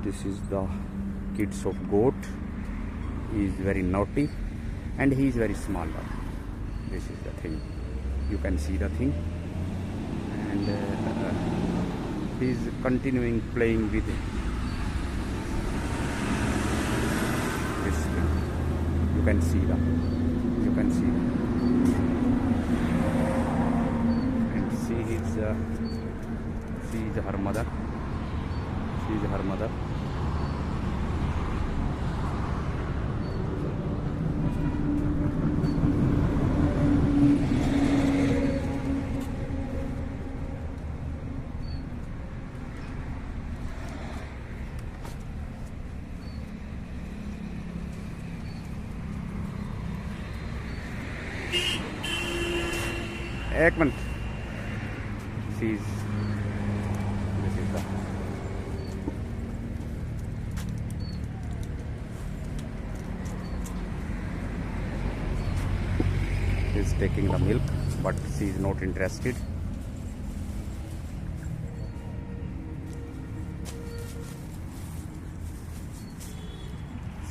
This is the kids of goat. He is very naughty and he is very small. This is the thing. You can see the thing. And he is continuing playing with this thing. You can see the. You can see. And she is her mother. She is her mother. एक minute sees this is the is taking the milk, but she is not interested.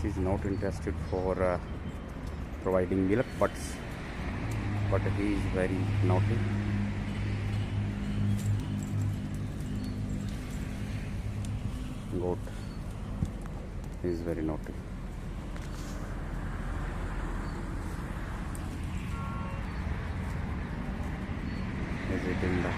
She is not interested for providing milk, but he is very naughty. Goat is very naughty. Is eating the